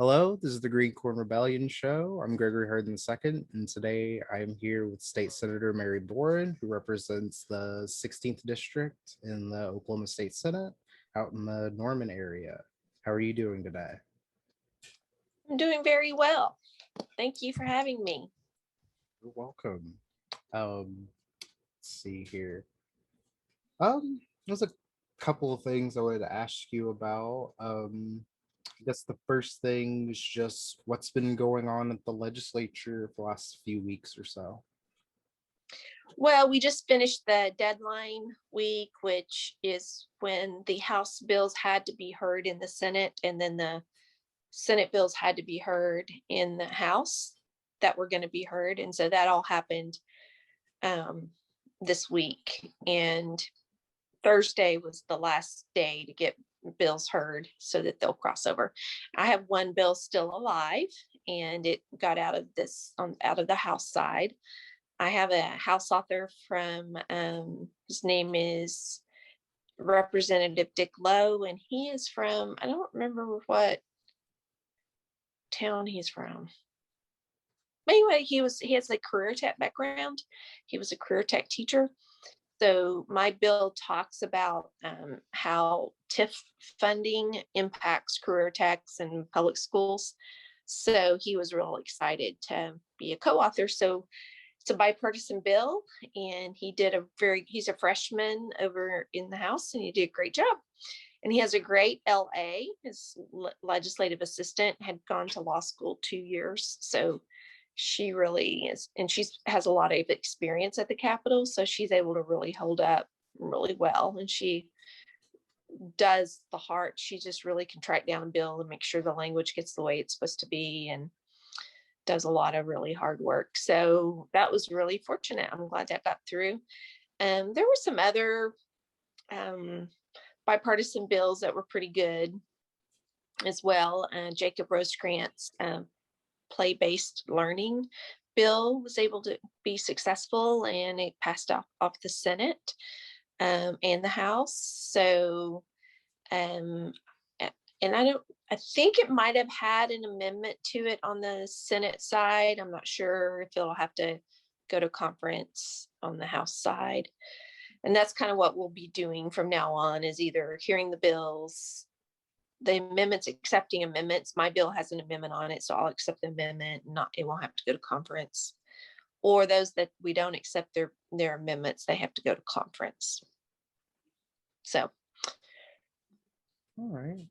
Hello, this is the Green Corn Rebellion Show. I'm Gregory Harden II, and today I'm here with State Senator Mary Boren, who represents the 16th District in the Oklahoma State Senate out in the Norman area. How are you doing today? I'm doing very well. Thank you for having me. You're welcome. Let's see here. There's a couple of things I wanted to ask you about. I guess the first thing is just what's been going on at the legislature for the last few weeks or so. Well, we just finished the deadline week, which is when the House bills had to be heard in the Senate, and then the Senate bills had to be heard in the House that were going to be heard. And so that all happened um, this week. And Thursday was the last day to get bills heard so that they'll cross over. I have one bill still alive, and it got out of out of the House side. I have a House author from his name is Representative Dick Lowe, and he is from, I don't remember what town he's from. But anyway, he has a career tech background. He was a career tech teacher. So my bill talks about how TIF funding impacts career techs and public schools. So he was real excited to be a co-author. So it's a bipartisan bill, and he's a freshman over in the House, and he did a great job. And he has a great LA. His legislative assistant had gone to law school 2 years. So she really is, and she has a lot of experience at the Capitol. So she's able to really hold up really well. And she does the heart. She just really can track down a bill and make sure the language gets the way it's supposed to be, and does a lot of really hard work. So that was really fortunate. I'm glad that got through. There were some other bipartisan bills that were pretty good as well. Jacob Rosecrans play-based learning bill was able to be successful, and it passed off the Senate and the House. So and I think it might have had an amendment to it on the Senate side. I'm not sure if it'll have to go to conference on the House side. And that's kind of what we'll be doing from now on, is either hearing the bills, the amendments, accepting amendments. My bill has an amendment on it, so I'll accept the amendment. It won't have to go to conference. Or those that we don't accept their amendments, they have to go to conference. So. All right.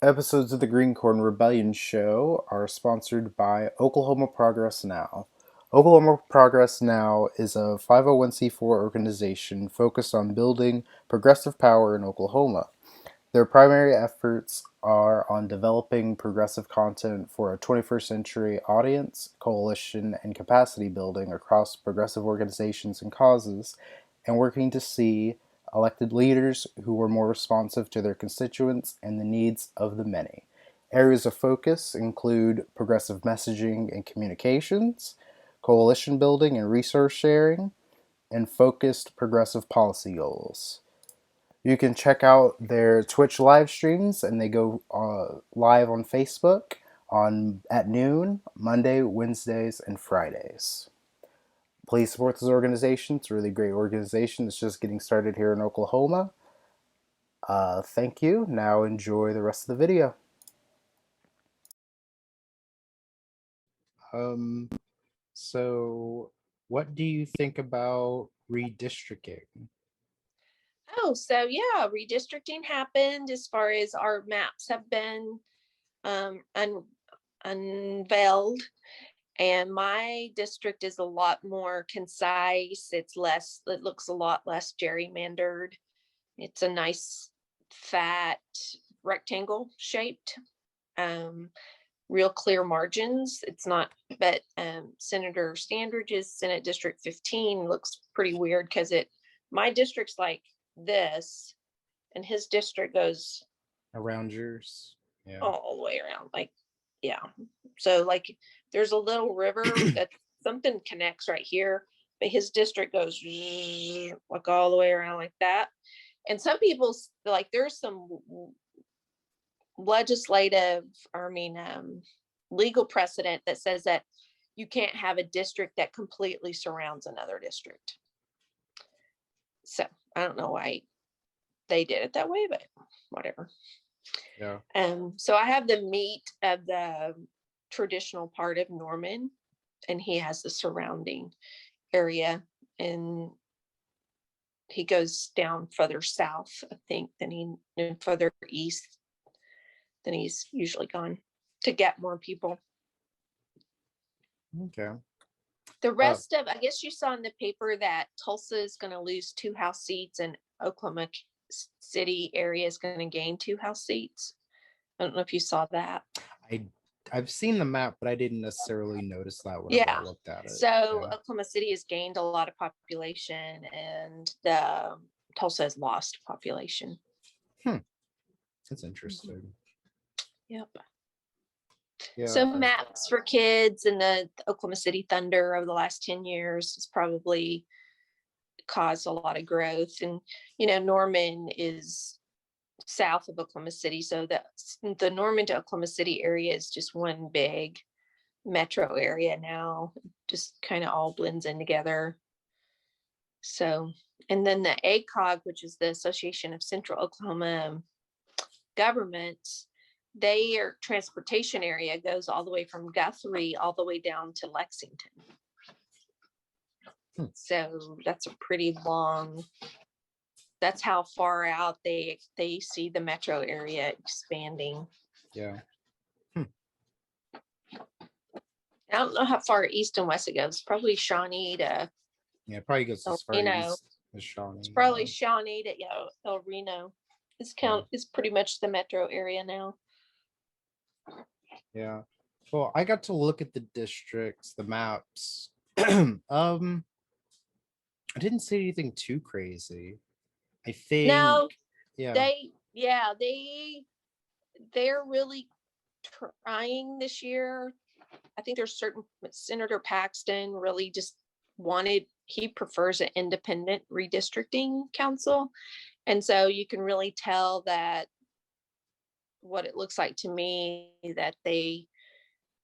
Episodes of the Green Corn Rebellion Show are sponsored by Oklahoma Progress Now. Oklahoma Progress Now is a 501c4 organization focused on building progressive power in Oklahoma. Their primary efforts are on developing progressive content for a 21st century audience, coalition, and capacity building across progressive organizations and causes, and working to see elected leaders who are more responsive to their constituents and the needs of the many. Areas of focus include progressive messaging and communications, coalition building and resource sharing, and focused progressive policy goals. You can check out their Twitch live streams, and they go live on Facebook at noon, Monday, Wednesdays, and Fridays. Please support this organization. It's a really great organization. It's just getting started here in Oklahoma. Thank you. Now enjoy the rest of the video. So what do you think about redistricting? Oh, so yeah, redistricting happened as far as our maps have been unveiled. And my district is a lot more concise. It looks a lot less gerrymandered. It's a nice, fat, rectangle shaped, real clear margins. It's not, but Senator Standridge's Senate District 15 looks pretty weird because my district's like this, and his district goes around yours. Yeah. All the way around. Like, yeah. So like there's a little river that something connects right here, but his district goes like all the way around like that. And some people, like, there's some legislative, legal precedent that says that you can't have a district that completely surrounds another district. So I don't know why they did it that way, but whatever. Yeah. So I have the meat of the traditional part of Norman, and he has the surrounding area, and he goes down further south, I think, and further east than he's usually gone to get more people. Okay. The rest of, I guess you saw in the paper that Tulsa is going to lose 2 House seats and Oklahoma City area is going to gain 2 House seats. I don't know if you saw that. I've seen the map, but I didn't necessarily notice that whenever I looked at it. So Oklahoma City has gained a lot of population, and the Tulsa has lost population. That's interesting. Yep. Yeah. So maps for kids and the Oklahoma City Thunder over the last 10 years has probably caused a lot of growth. And, Norman is south of Oklahoma City. So the Norman to Oklahoma City area is just one big metro area now, just kind of all blends in together. So, and then the ACOG, which is the Association of Central Oklahoma Governments, their transportation area goes all the way from Guthrie all the way down to Lexington. So that's a pretty long, that's how far out they see the metro area expanding. Yeah. I don't know how far east and west it goes. Probably Shawnee to. Yeah, probably goes as far east as Shawnee. It's probably Shawnee to El Reno. Is pretty much the metro area now. Yeah. Well, I got to look at the districts, the maps. I didn't see anything too crazy. I think. No. Yeah. They're really trying this year. I think there's certain Senator Paxton really just he prefers an independent redistricting council. And so you can really tell that what it looks like to me that they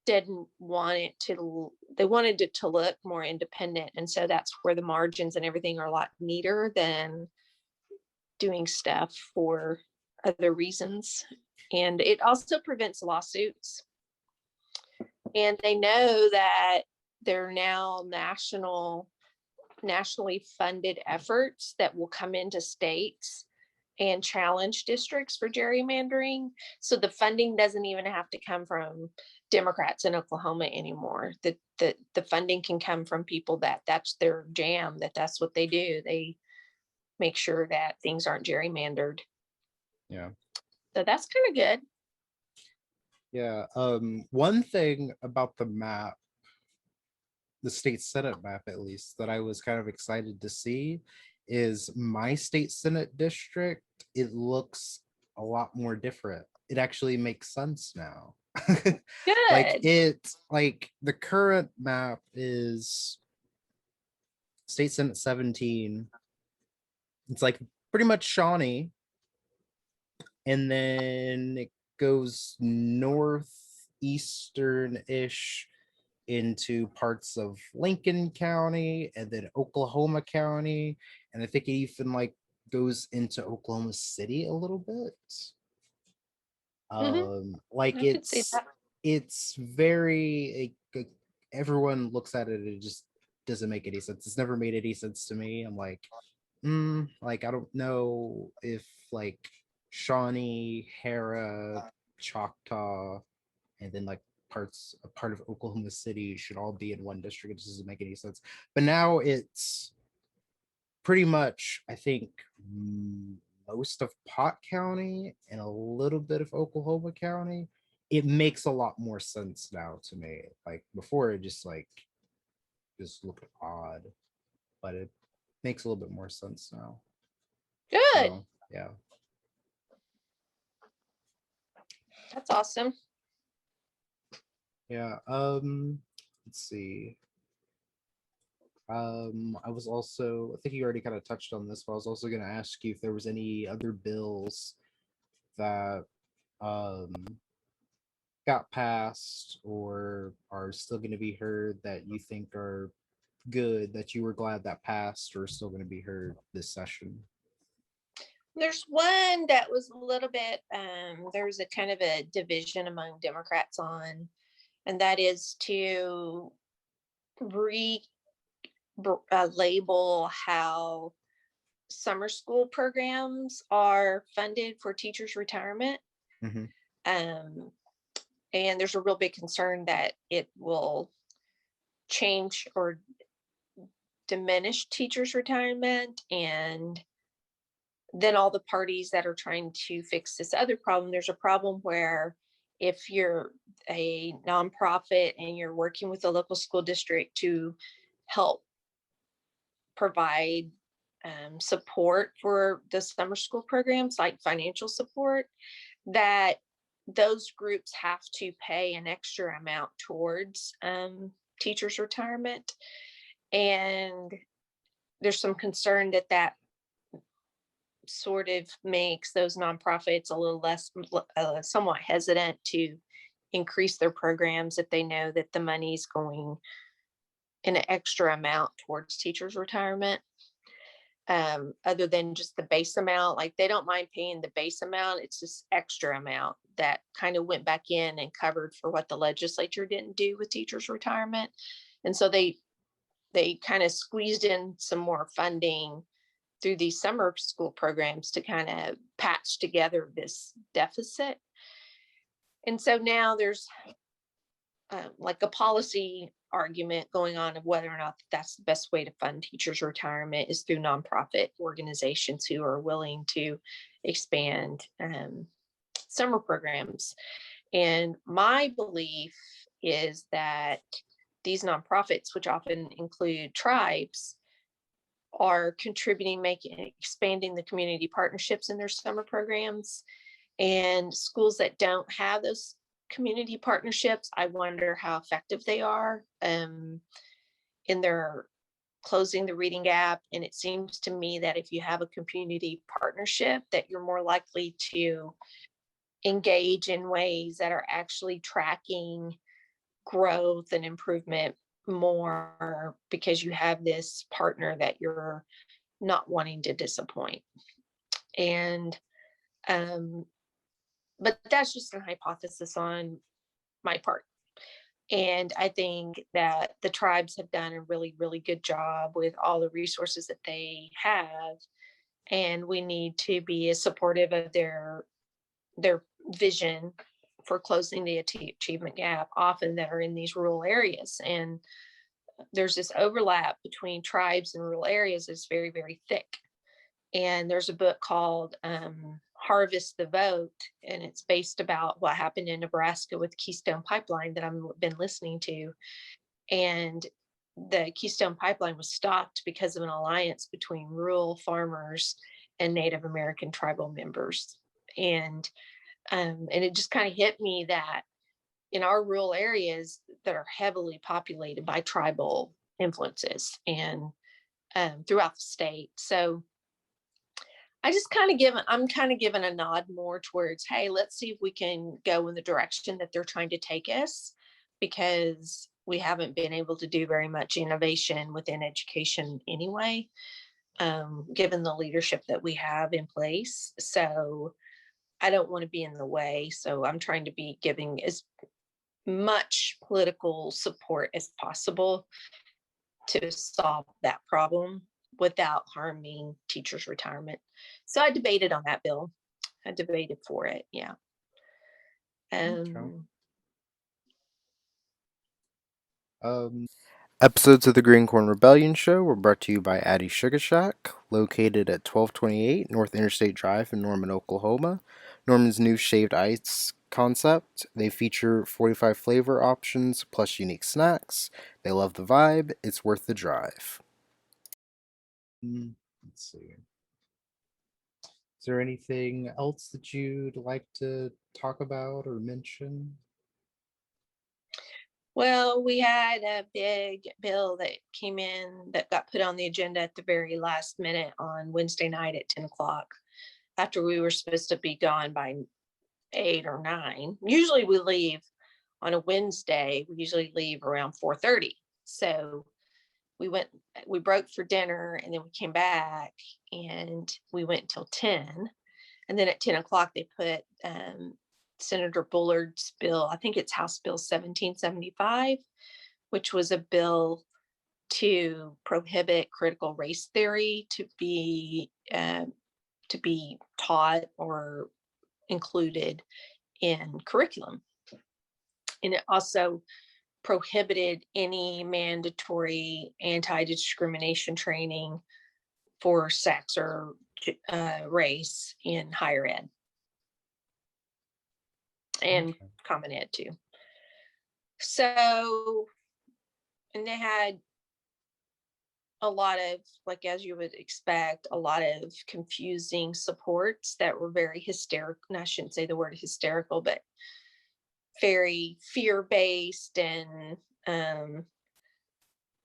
didn't want it to, they wanted it to look more independent. And so that's where the margins and everything are a lot neater than doing stuff for other reasons. And it also prevents lawsuits. And they know that there are now nationally funded efforts that will come into states and challenge districts for gerrymandering. So the funding doesn't even have to come from Democrats in Oklahoma anymore. The funding can come from people that's their jam, that's what they do. They make sure that things aren't gerrymandered. Yeah. So that's kind of good. Yeah. One thing about the map, the state Senate map at least, that I was kind of excited to see is my state Senate district. It looks a lot more different. It actually makes sense now. Good. Like the current map is state Senate 17. It's like pretty much Shawnee. And then it goes northeastern-ish into parts of Lincoln County and then Oklahoma County. And I think it even like goes into Oklahoma City a little bit. Like it's very everyone looks at it, it just doesn't make any sense. It's never made any sense to me. I'm like, like I don't know if like Shawnee, Hera, Choctaw, and then like a part of Oklahoma City should all be in one district. It just doesn't make any sense. But now it's pretty much, I think, most of Pot County and a little bit of Oklahoma County. It makes a lot more sense now to me. Like before, it just looked odd, but it makes a little bit more sense now. Good. So, yeah. That's awesome. Yeah. Let's see. I was also, I think you already kind of touched on this, but I was also going to ask you if there was any other bills that got passed or are still going to be heard that you think are good that you were glad that passed or still going to be heard this session? There's one that was a little bit, there was a kind of a division among Democrats on, and that is to label how summer school programs are funded for teachers' retirement. Mm-hmm. Um, and there's a real big concern that it will change or diminish teachers' retirement. And then all the parties that are trying to fix this other problem, there's a problem where if you're a nonprofit and you're working with a local school district to help provide support for the summer school programs, like financial support, that those groups have to pay an extra amount towards teachers' retirement. And there's some concern that that sort of makes those nonprofits a little less, somewhat hesitant to increase their programs if they know that the money is going in an extra amount towards teachers' retirement. Other than just the base amount, like they don't mind paying the base amount, it's just extra amount that kind of went back in and covered for what the legislature didn't do with teachers' retirement. And so they kind of squeezed in some more funding through these summer school programs to kind of patch together this deficit. And so now there's like a policy argument going on of whether or not that's the best way to fund teachers' retirement is through nonprofit organizations who are willing to expand summer programs. And my belief is that these nonprofits, which often include tribes, are contributing, expanding the community partnerships in their summer programs. And schools that don't have those community partnerships, I wonder how effective they are in their closing the reading gap. And it seems to me that if you have a community partnership, that you're more likely to engage in ways that are actually tracking growth and improvement more, because you have this partner that you're not wanting to disappoint. And but that's just a hypothesis on my part. And I think that the tribes have done a really, really good job with all the resources that they have. And we need to be as supportive of their vision for closing the achievement gap, often that are in these rural areas. And there's this overlap between tribes and rural areas that's very, very thick. And there's a book called Harvest the Vote, and it's based about what happened in Nebraska with Keystone Pipeline that I've been listening to. And the Keystone Pipeline was stopped because of an alliance between rural farmers and Native American tribal members. And it just kind of hit me that in our rural areas that are heavily populated by tribal influences and throughout the state. So I'm kind of given a nod more towards, hey, let's see if we can go in the direction that they're trying to take us, because we haven't been able to do very much innovation within education anyway, given the leadership that we have in place. So I don't want to be in the way. So I'm trying to be giving as much political support as possible to solve that problem without harming teachers' retirement. So I debated on that bill. I debated for it. Yeah. Okay. Um, Episodes of the Green Corn Rebellion Show were brought to you by Addie Sugar Shack, located at 1228 North Interstate Drive in Norman, Oklahoma. Norman's new shaved ice concept. They feature 45 flavor options plus unique snacks. They love the vibe. It's worth the drive. Let's see. Is there anything else that you'd like to talk about or mention? well, we had a big bill that came in that got put on the agenda at the very last minute on Wednesday night at 10 o'clock, after we were supposed to be gone by 8 or 9. Usually we leave on a Wednesday. We usually leave around 4:30. So we broke for dinner, and then we came back and we went until 10. And then at 10 o'clock, they put Senator Bullard's bill, I think it's House Bill 1775, which was a bill to prohibit critical race theory to be taught or included in curriculum. And it also prohibited any mandatory anti-discrimination training for sex or race in higher ed and Okay. common ed too. So, and they had a lot of, like, as you would expect, a lot of confusing supports that were very hysterical. And I shouldn't say the word hysterical, but very fear-based. And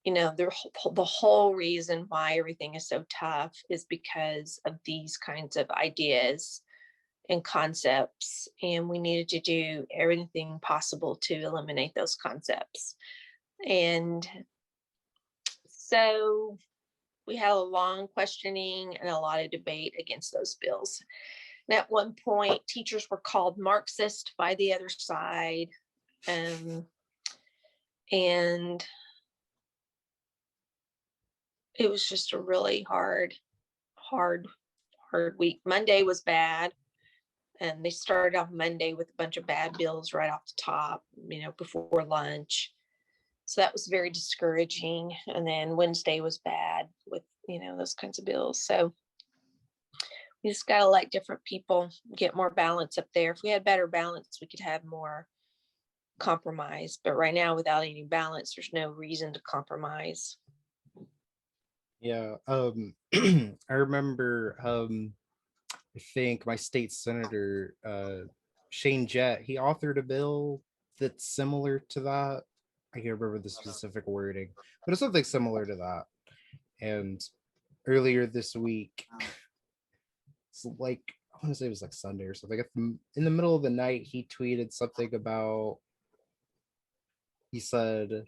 the whole reason why everything is so tough is because of these kinds of ideas and concepts, and we needed to do everything possible to eliminate those concepts. And so we had a long questioning and a lot of debate against those bills. And at one point, teachers were called Marxist by the other side. And it was just a really hard week. Monday was bad. And they started off Monday with a bunch of bad bills right off the top, before lunch. So that was very discouraging. And then Wednesday was bad with, those kinds of bills. So we just got to let different people get more balance up there. If we had better balance, we could have more compromise. But right now, without any balance, there's no reason to compromise. Yeah. I remember, I think my state senator, Shane Jett, he authored a bill that's similar to that. I can't remember the specific wording, but it's something similar to that. And earlier this week, it's like, I want to say it was like Sunday or something. In the middle of the night, he tweeted something about, he said,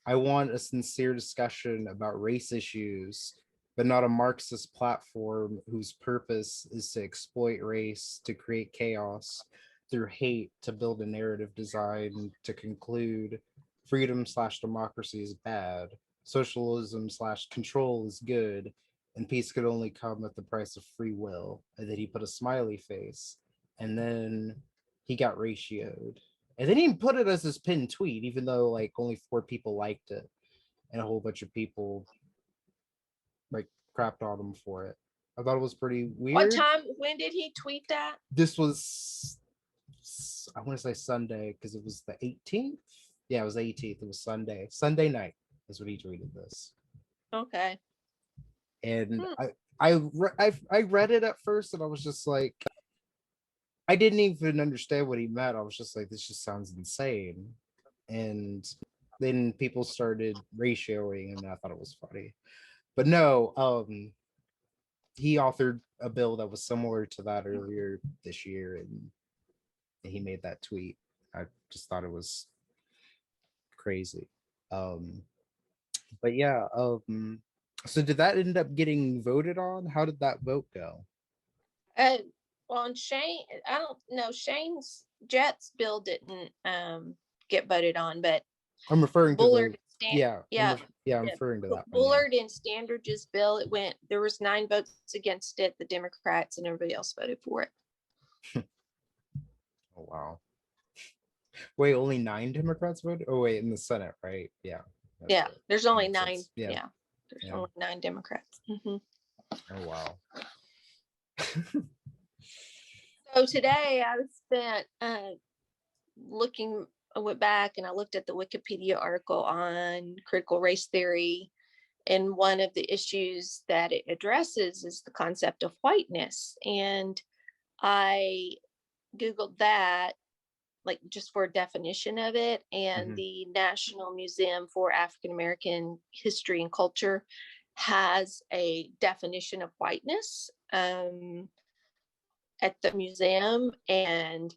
I want a sincere discussion about race issues, but not a Marxist platform whose purpose is to exploit race to create chaos through hate to build a narrative designed to conclude freedom slash democracy is bad, socialism slash control is good, and peace could only come at the price of free will. And then he put a smiley face, and then he got ratioed. And then he put it as his pinned tweet, even though like only 4 people liked it, and a whole bunch of people like crapped on him for it. I thought it was pretty weird. When did he tweet that? This was, I want to say Sunday, because it was the 18th. Yeah, it was the 18th. It was Sunday night is when he tweeted this. Okay. And I read it at first, and I was just like, I didn't even understand what he meant. I was just like, this just sounds insane. And then people started ratioing, and I thought it was funny. But no, he authored a bill that was similar to that earlier this year, and he made that tweet. I just thought it was crazy. But yeah, so did that end up getting voted on? How did that vote go? Well, and Shane, I don't know, Jett's bill didn't get voted on, but I'm referring to Bullard, I'm referring to that one. Bullard and Standridge's bill, there was 9 votes against it, the Democrats, and everybody else voted for it. Oh wow. Wait, only 9 Democrats voted? Oh wait, in the Senate, right? Yeah. Yeah, right. there's only 9. Yeah. There's only 9 Democrats. Mm-hmm. Oh wow. So today I spent I went back and I looked at the Wikipedia article on critical race theory. And one of the issues that it addresses is the concept of whiteness. And I Googled that, like, just for a definition of it. And the National Museum for African American History and Culture has a definition of whiteness at the museum. And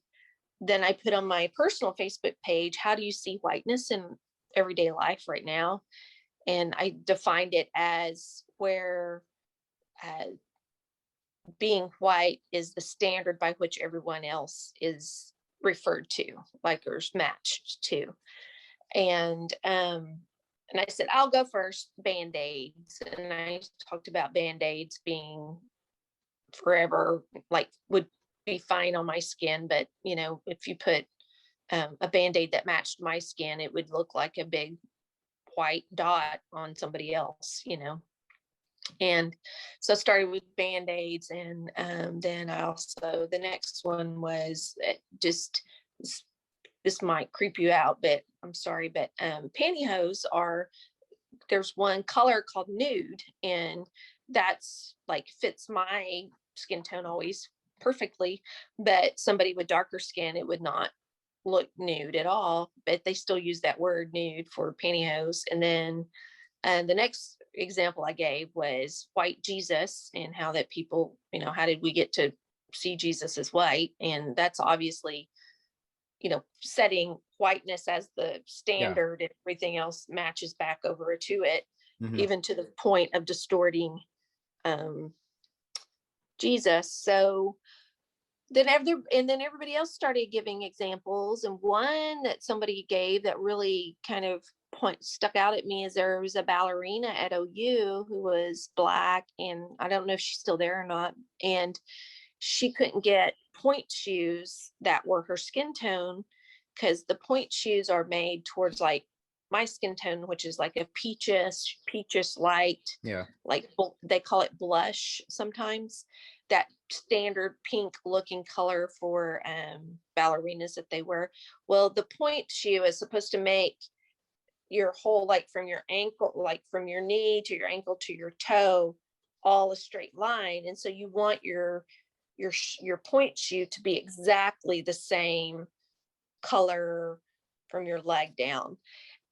then I put on my personal Facebook page, how do you see whiteness in everyday life right now? And I defined it as where uh, being white is the standard by which everyone else is referred to, like, or is matched to. And I said, I'll go first, band-aids. And I talked about band-aids being forever, like, would be fine on my skin. But, if you put a band-aid that matched my skin, it would look like a big white dot on somebody else. And so I started with band-aids. And then I also, the next one was just, this might creep you out, but I'm sorry, but pantyhose there's one color called nude, and that's like fits my skin tone always perfectly. But somebody with darker skin, it would not look nude at all, but they still use that word nude for pantyhose. And then the next example I gave was white Jesus, and how that people, how did we get to see Jesus as white? And that's obviously, setting whiteness as the Yeah. standard, and everything else matches back over to it, Mm-hmm. even to the point of distorting Jesus. So then everybody else started giving examples. And one that somebody gave that really kind of stuck out at me is there was a ballerina at OU who was Black, and I don't know if she's still there or not. And she couldn't get point shoes that were her skin tone, because the point shoes are made towards like my skin tone, which is like a peachish light, Yeah. like they call it blush sometimes, that standard pink looking color for ballerinas that they wear. Well, the point shoe is supposed to make your whole, like from your ankle, like from your knee to your ankle to your toe, all a straight line. And so you want your point shoe to be exactly the same color from your leg down.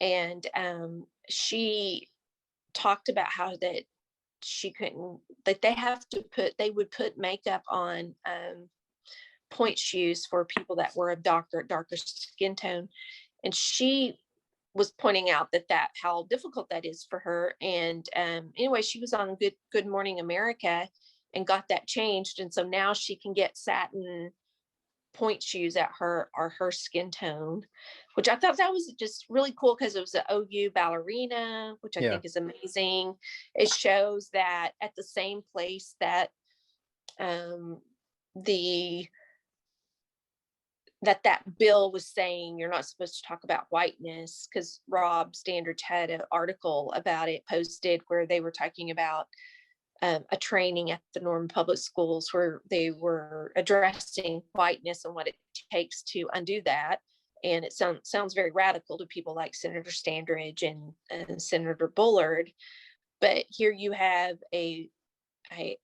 And she talked about how that she couldn't, that they would put makeup on point shoes for people that were of darker skin tone. And she was pointing out that how difficult that is for her. And anyway, she was on Good Morning America and got that changed. And so now she can get satin point shoes at her skin tone, which I thought that was just really cool, because it was an OU ballerina, which I Yeah. think is amazing. It shows that at the same place that the that bill was saying you're not supposed to talk about whiteness, because Rob Standridge had an article about it posted where they were talking about a training at the Norman Public Schools where they were addressing whiteness and what it takes to undo that. And it sounds very radical to people like Senator Standridge and Senator Bullard. But here you have a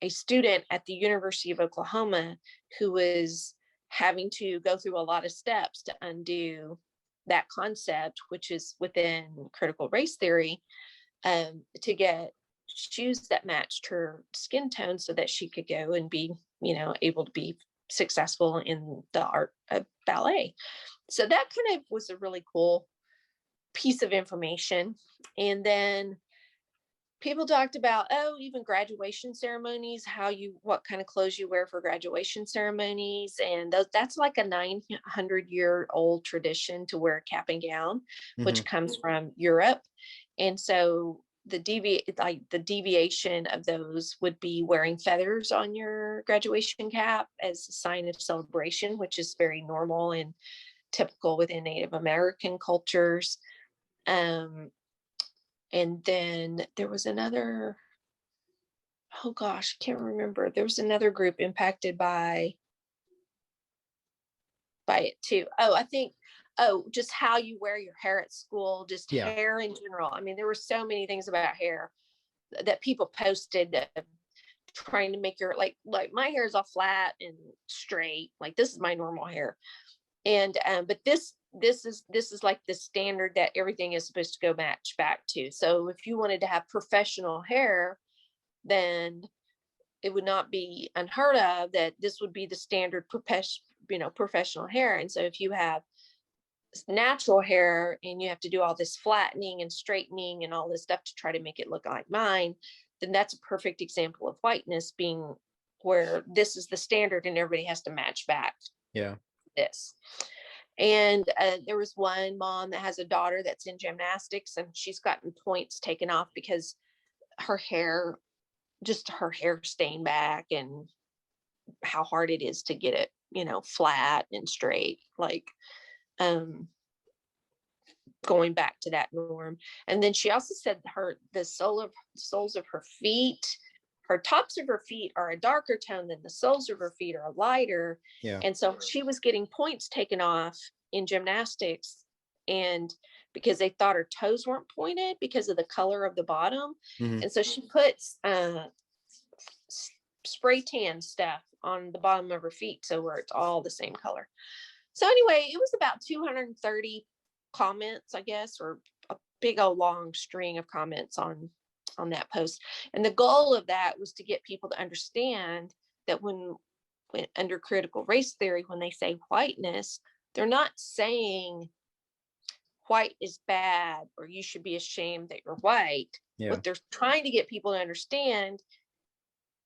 student at the University of Oklahoma who was having to go through a lot of steps to undo that concept, which is within critical race theory, to get shoes that matched her skin tone so that she could go and be, able to be successful in the art of ballet. So that kind of was a really cool piece of information. And then people talked about, even graduation ceremonies, what kind of clothes you wear for graduation ceremonies. And that's like a 900-year-old tradition to wear a cap and gown, which comes from Europe. And so the deviation of those would be wearing feathers on your graduation cap as a sign of celebration, which is very normal and typical within Native American cultures. And then there was another, oh gosh, I can't remember. There was another group impacted by it too. I think, just how you wear your hair at school, just Yeah. hair in general. I mean, there were so many things about hair that people posted, trying to make your, like my hair is all flat and straight. Like, this is my normal hair. And but this is like the standard that everything is supposed to go match back to. So if you wanted to have professional hair, then it would not be unheard of that this would be the standard professional hair. And so if you have natural hair and you have to do all this flattening and straightening and all this stuff to try to make it look like mine, then that's a perfect example of whiteness, being where this is the standard and everybody has to match back Yeah. this. And there was one mom that has a daughter that's in gymnastics, and she's gotten points taken off because her hair staying back, and how hard it is to get it, flat and straight, like going back to that norm. And then she also said the soles of her feet, her tops of her feet are a darker tone than the soles of her feet are lighter. Yeah. And so she was getting points taken off in gymnastics, and because they thought her toes weren't pointed because of the color of the bottom. Mm-hmm. And so she puts spray tan stuff on the bottom of her feet so where it's all the same color. So anyway, it was about 230 comments, I guess, or a big old long string of comments on that post. And the goal of that was to get people to understand that when under critical race theory, when they say whiteness, they're not saying white is bad or you should be ashamed that you're white. Yeah. What they're trying to get people to understand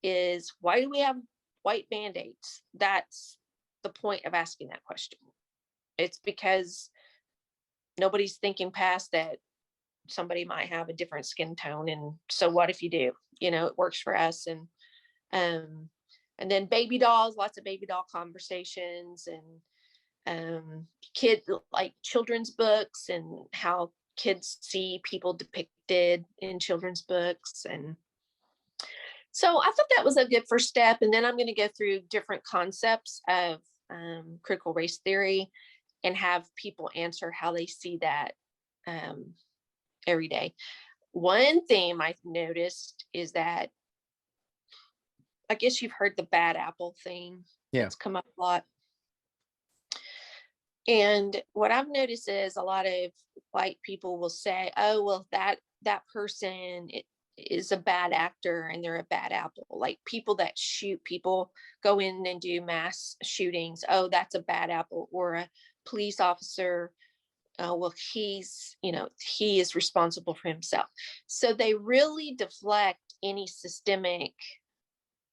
is, why do we have white band-aids? That's the point of asking that question. It's because nobody's thinking past that somebody might have a different skin tone, and so what if you do? It works for us. And then baby dolls, lots of baby doll conversations, and children's books and how kids see people depicted in children's books. And so I thought that was a good first step. And then I'm going to go through different concepts of critical race theory and have people answer how they see that every day. One theme I've noticed is that, I guess you've heard the bad apple thing. Yeah. It's come up a lot. And what I've noticed is a lot of white people will say, oh, well, that person is a bad actor and they're a bad apple. Like people that shoot people, go in and do mass shootings. Oh, that's a bad apple. Or a police officer, well, he is responsible for himself. So they really deflect any systemic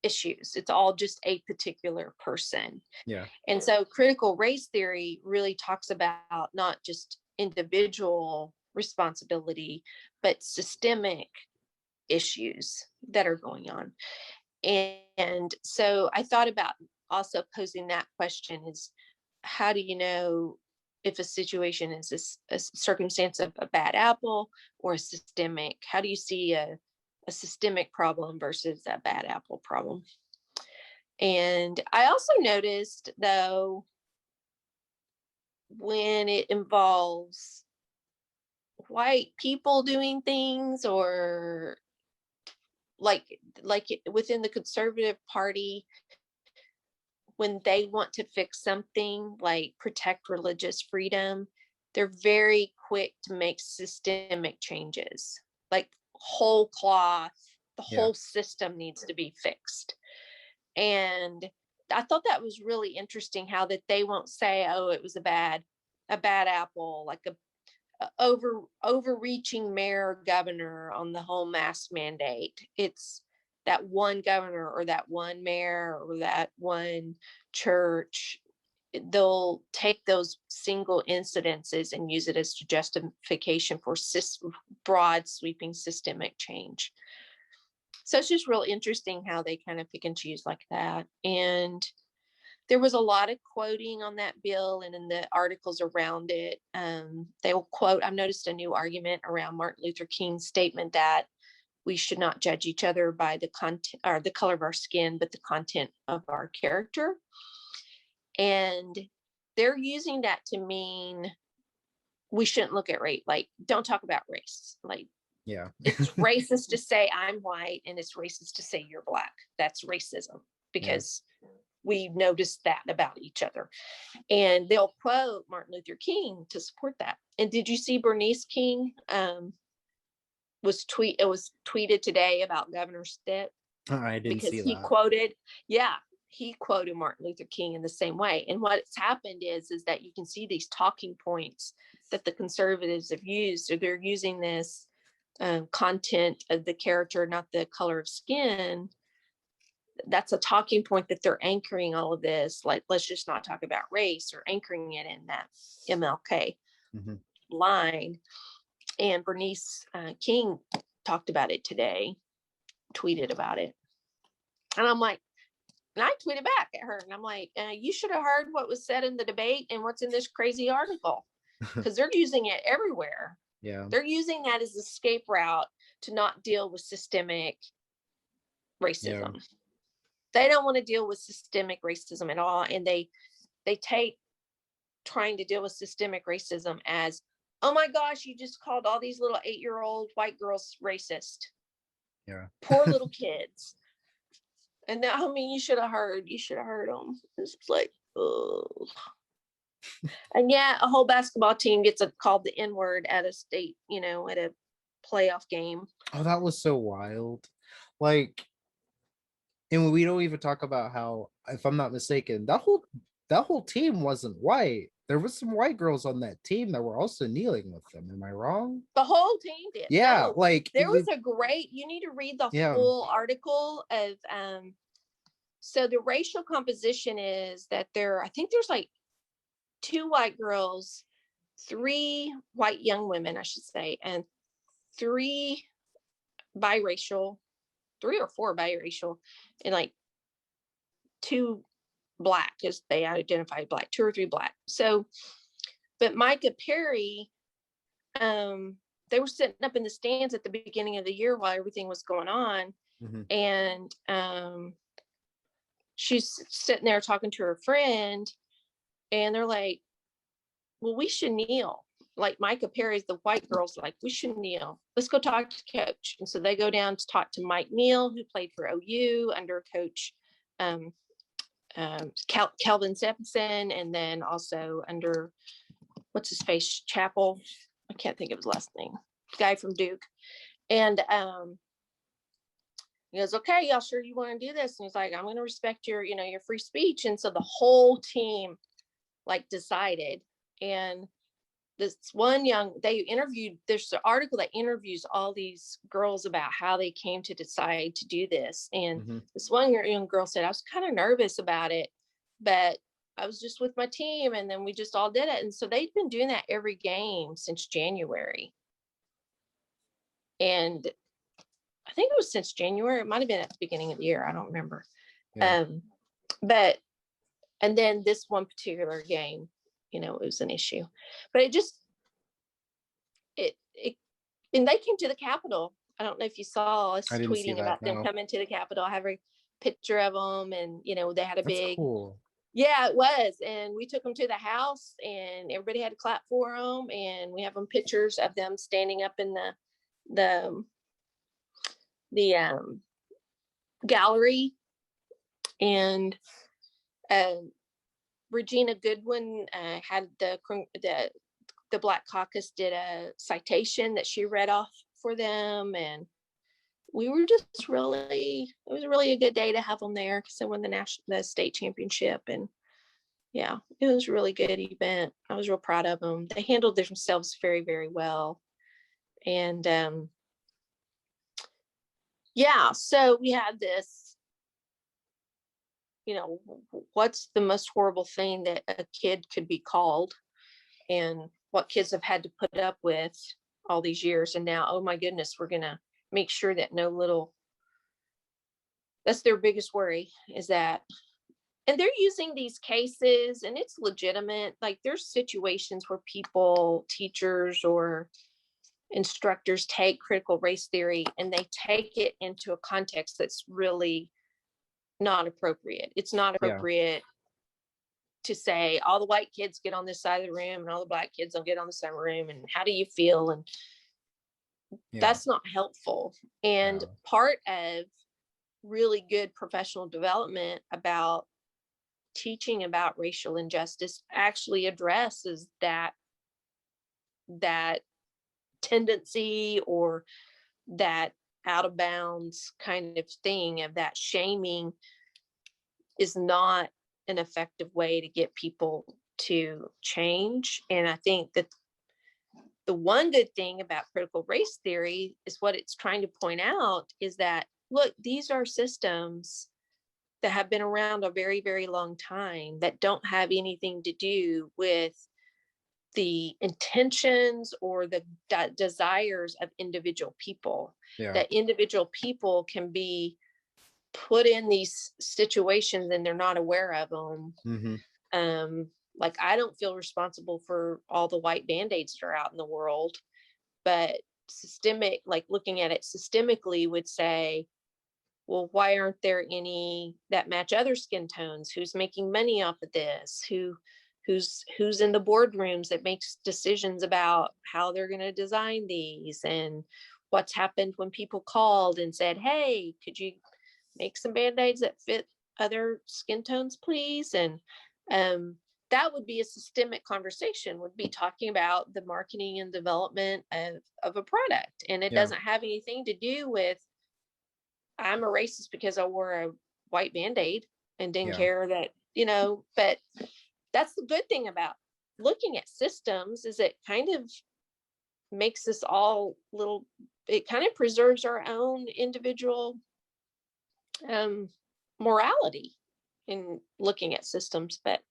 issues. It's all just a particular person. Yeah. And so critical race theory really talks about not just individual responsibility, but systemic issues that are going on. And so I thought about also posing that question is, how do you know if a situation is a circumstance of a bad apple or a systemic? How do you see a systemic problem versus a bad apple problem? And I also noticed, though, when it involves white people doing things, or like within the conservative party, when they want to fix something like protect religious freedom, they're very quick to make systemic changes, like whole cloth, the whole system needs to be fixed. And I thought that was really interesting, how that they won't say, oh, it was a bad apple, like a overreaching mayor or governor on the whole mask mandate. It's that one governor or that one mayor or that one church. They'll take those single incidences and use it as justification for broad sweeping systemic change. So it's just real interesting how they kind of pick and choose like that. And there was a lot of quoting on that bill and in the articles around it. They will quote, I've noticed a new argument around Martin Luther King's statement that we should not judge each other by the content or the color of our skin, but the content of our character. And they're using that to mean we shouldn't look at race, like don't talk about race. Like, yeah, it's racist to say I'm white and it's racist to say you're black. That's racism, because we noticed that about each other. And they'll quote Martin Luther King to support that. And did you see Bernice King was tweeted today about Governor Stitt? I didn't because see he that. quoted, he quoted Martin Luther King in the same way. And what's happened is that you can see these talking points that the conservatives have used. So they're using this content of the character, not the color of skin. That's a talking point that they're anchoring all of this. Like, let's just not talk about race, or anchoring it in that MLK line. And Bernice King talked about it today, tweeted about it. And I'm like, and I tweeted back at her, and I'm like, you should have heard what was said in the debate and what's in this crazy article, because they're using it everywhere. Yeah. They're using that as a escape route to not deal with systemic racism. Yeah. They don't want to deal with systemic racism at all. And they take trying to deal with systemic racism as, oh my gosh, you just called all these little 8-year-old white girls racist. Yeah. Poor little kids. And now, I mean, you should have heard them. It's like, oh. And yeah, a whole basketball team gets called the N-word at a state, at a playoff game. Oh, that was so wild. Like, and we don't even talk about how, if I'm not mistaken, that whole team wasn't white. There was some white girls on that team that were also kneeling with them. Am I wrong? The whole team did. Yeah, no, like there was a great. You need to read the full article of. So the racial composition is that I think there's like 2 white girls, 3 white young women, I should say, and 3 biracial, 3 or 4 biracial, and like 2 black, because they identified black, 2 or 3 black. So, but Micah Perry, they were sitting up in the stands at the beginning of the year while everything was going on. And she's sitting there talking to her friend, and they're like, well, we should kneel. Like Micah Perry's, the white girls, like, we should kneel. Let's go talk to coach. And so they go down to talk to Mike Neal, who played for OU under coach Kelvin Stephenson, and then also under, what's his face, Chappell. I can't think of his last name. Guy from Duke. And he goes, okay, y'all sure you want to do this? And he's like, I'm going to respect your free speech. And so the whole team like decided. And this one there's an article that interviews all these girls about how they came to decide to do this. And this one young girl said, I was kind of nervous about it, but I was just with my team, and then we just all did it. And so they've been doing that every game since January. And I think it was since January. It might have been at the beginning of the year. I don't remember. Yeah. And then this one particular game, it was an issue, but it and they came to the Capitol. I don't know if you saw us tweeting about them coming to the Capitol. I have a picture of them, and they had a big. Cool. Yeah, it was, and we took them to the house, and everybody had to clap for them, and we have them pictures of them standing up in the gallery, and Regina Goodwin had the Black Caucus did a citation that she read off for them, and we were just it was really a good day to have them there, because they won the state championship. And yeah, it was a really good event. I was real proud of them. They handled themselves very, very well. And yeah, so we had this, what's the most horrible thing that a kid could be called, and what kids have had to put up with all these years. And now, oh my goodness, we're going to make sure that that's their biggest worry, is that, and they're using these cases, and it's legitimate. Like, there's situations where teachers or instructors take critical race theory and they take it into a context that's really not appropriate. It's not appropriate to say all the white kids get on this side of the room and all the black kids don't get on the side of the room, and how do you feel? And that's not helpful. And part of really good professional development about teaching about racial injustice actually addresses that tendency, or that out of bounds kind of thing, of that shaming is not an effective way to get people to change. And I think that the one good thing about critical race theory is what it's trying to point out is that, look, these are systems that have been around a very, very long time that don't have anything to do with the intentions or the desires of individual people. Yeah. That individual people can be put in these situations and they're not aware of them. Mm-hmm. Like, I don't feel responsible for all the white band-aids that are out in the world, but systemic, like looking at it systemically, would say, well, why aren't there any that match other skin tones? Who's making money off of this? Who's in the boardrooms that makes decisions about how they're going to design these, and what's happened when people called and said, hey, could you make some band-aids that fit other skin tones, please? And that would be a systemic conversation, would be talking about the marketing and development of a product. And it doesn't have anything to do with, I'm a racist because I wore a white band-aid and didn't care that, but that's the good thing about looking at systems, is it kind of makes us all little, it kind of preserves our own individual morality in looking at systems. But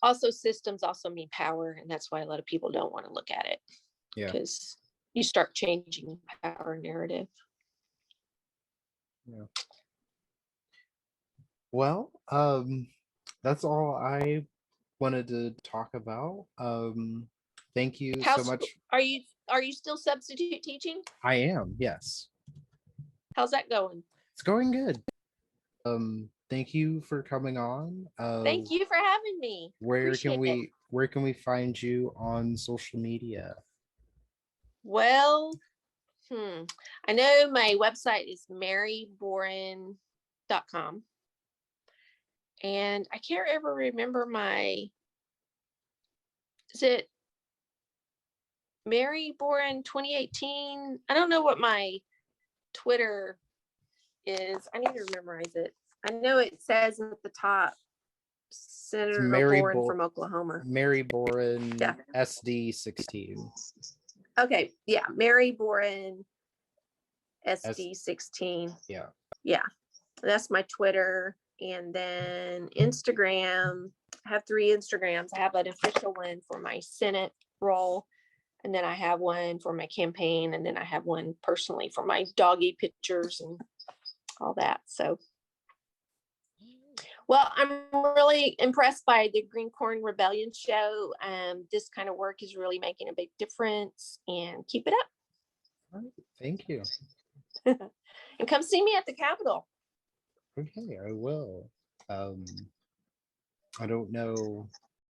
also systems also mean power, and that's why a lot of people don't want to look at it, because you start changing power narrative. Well, that's all I wanted to talk about. Thank you so much. Are you still substitute teaching? I am, yes. How's that going? It's going good. Thank you for coming on. Thank you for having me. Where can we find you on social media? Well, I know my website is maryboren.com. And I can't ever remember is it Mary Boren 2018? I don't know what my Twitter is. I need to memorize it. I know it says at the top, Senator Boren from Oklahoma. Mary Boren, SD 16. Okay, yeah, Mary Boren SD 16. Yeah, that's my Twitter. And then Instagram, I have 3 Instagrams. I have an official one for my Senate role, and then I have one for my campaign, and then I have one personally for my doggy pictures and all that. So, well, I'm really impressed by the Green Corn Rebellion show. This kind of work is really making a big difference, and keep it up. All right, thank you. And come see me at the Capitol. Okay, I will. I don't know